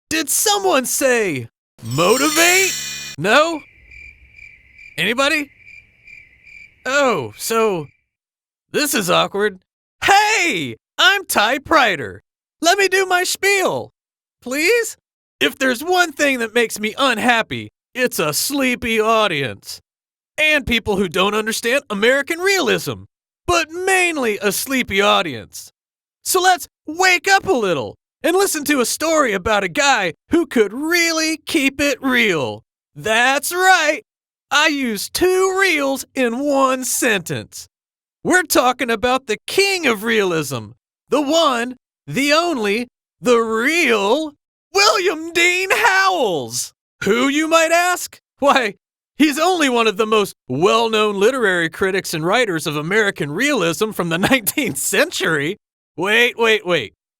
Did someone say motivate? No? Anybody? Oh, so this is awkward. Hey, I'm Ty Pryter. Let me do my spiel, please? If there's one thing that makes me unhappy, it's a sleepy audience. And people who don't understand American realism, but mainly a sleepy audience. So let's wake up a little and listen to a story about a guy who could really keep it real. That's right. I used 2 reals in one sentence. We're talking about the king of realism, the one, the only, the real William Dean Howells. Who, you might ask? Why, he's only one of the most well-known literary critics and writers of American realism from the 19th century. Wait.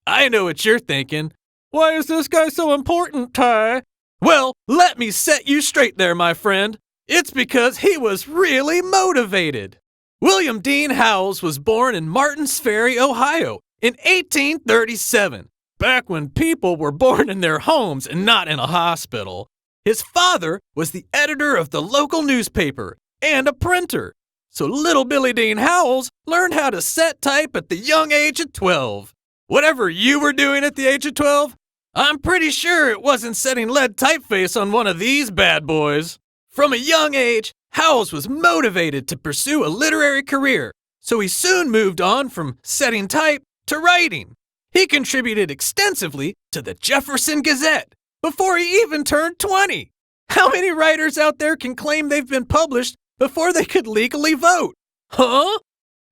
I know what you're thinking. Why is this guy so important, Ty? Well, let me set you straight there, my friend. It's because he was really motivated. William Dean Howells was born in Martins Ferry, Ohio, in 1837, back when people were born in their homes and not in a hospital. His father was the editor of the local newspaper and a printer, so little Billy Dean Howells learned how to set type at the young age of 12. Whatever you were doing at the age of 12, I'm pretty sure it wasn't setting lead typeface on one of these bad boys. From a young age, Howells was motivated to pursue a literary career, so he soon moved on from setting type to writing. He contributed extensively to the Jefferson Gazette before he even turned 20. How many writers out there can claim they've been published before they could legally vote? Huh?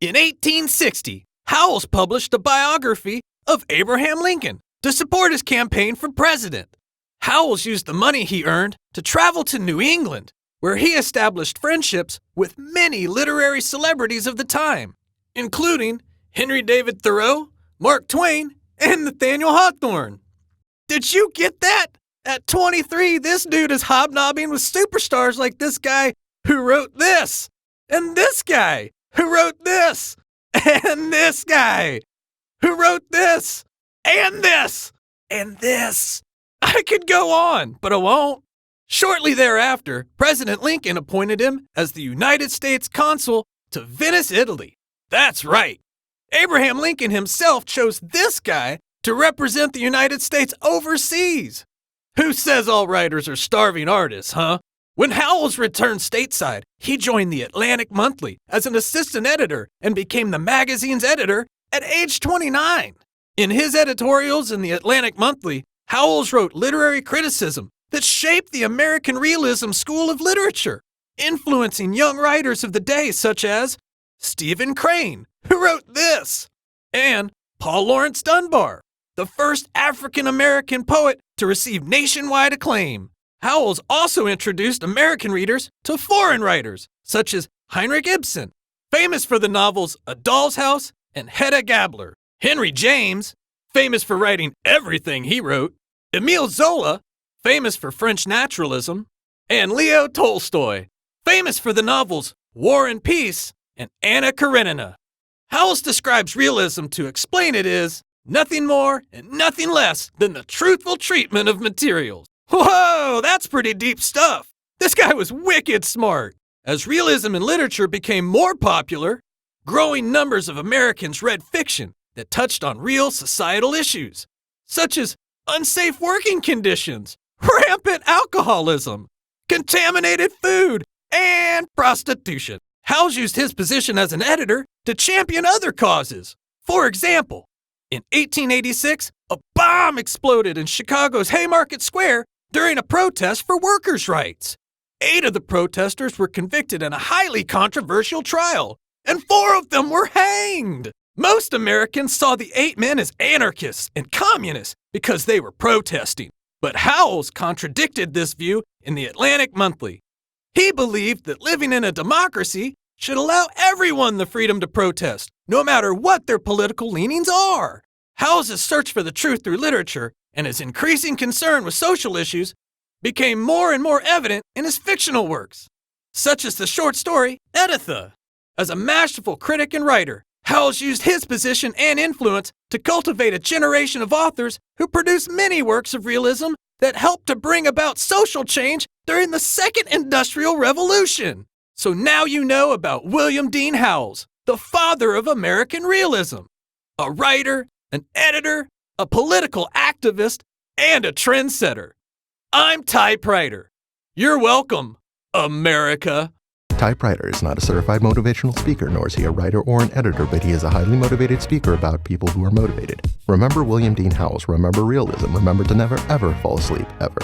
In 1860, Howells published a biography of Abraham Lincoln to support his campaign for president. Howells used the money he earned to travel to New England, where he established friendships with many literary celebrities of the time, including Henry David Thoreau, Mark Twain, and Nathaniel Hawthorne. Did you get that? At 23, this dude is hobnobbing with superstars like this guy who wrote this, and this guy who wrote this, and this guy who wrote this, and this, and this. I could go on, but I won't. Shortly thereafter, President Lincoln appointed him as the United States Consul to Venice, Italy. That's right. Abraham Lincoln himself chose this guy to represent the United States overseas. Who says all writers are starving artists, huh? When Howells returned stateside, he joined the Atlantic Monthly as an assistant editor and became the magazine's editor at age 29. In his editorials in the Atlantic Monthly, Howells wrote literary criticism that shaped the American Realism school of literature, influencing young writers of the day such as Stephen Crane, who wrote this, and Paul Laurence Dunbar, the first African-American poet to receive nationwide acclaim. Howells also introduced American readers to foreign writers, such as Heinrich Ibsen, famous for the novels A Doll's House and Hedda Gabler, Henry James, famous for writing everything he wrote, Émile Zola, famous for French naturalism, and Leo Tolstoy, famous for the novels War and Peace and Anna Karenina. Howells describes realism to explain it is nothing more and nothing less than the truthful treatment of materials. Whoa, that's pretty deep stuff. This guy was wicked smart. As realism in literature became more popular, growing numbers of Americans read fiction that touched on real societal issues, such as unsafe working conditions, rampant alcoholism, contaminated food, and prostitution. Howells used his position as an editor to champion other causes. For example, in 1886, a bomb exploded in Chicago's Haymarket Square during a protest for workers' rights. 8 of the protesters were convicted in a highly controversial trial, and 4 of them were hanged. Most Americans saw the 8 men as anarchists and communists because they were protesting. But Howells contradicted this view in the Atlantic Monthly. He believed that living in a democracy should allow everyone the freedom to protest, no matter what their political leanings are. Howells' search for the truth through literature and his increasing concern with social issues became more and more evident in his fictional works, such as the short story Editha. As a masterful critic and writer, Howells used his position and influence to cultivate a generation of authors who produced many works of realism that helped to bring about social change during the Second Industrial Revolution. So now you know about William Dean Howells, the father of American Realism. A writer, an editor, a political activist, and a trendsetter. I'm Ty Pryter. You're welcome, America. Ty Pryter is not a certified motivational speaker, nor is he a writer or an editor, but he is a highly motivated speaker about people who are motivated. Remember William Dean Howells. Remember realism. Remember to never, ever fall asleep, ever.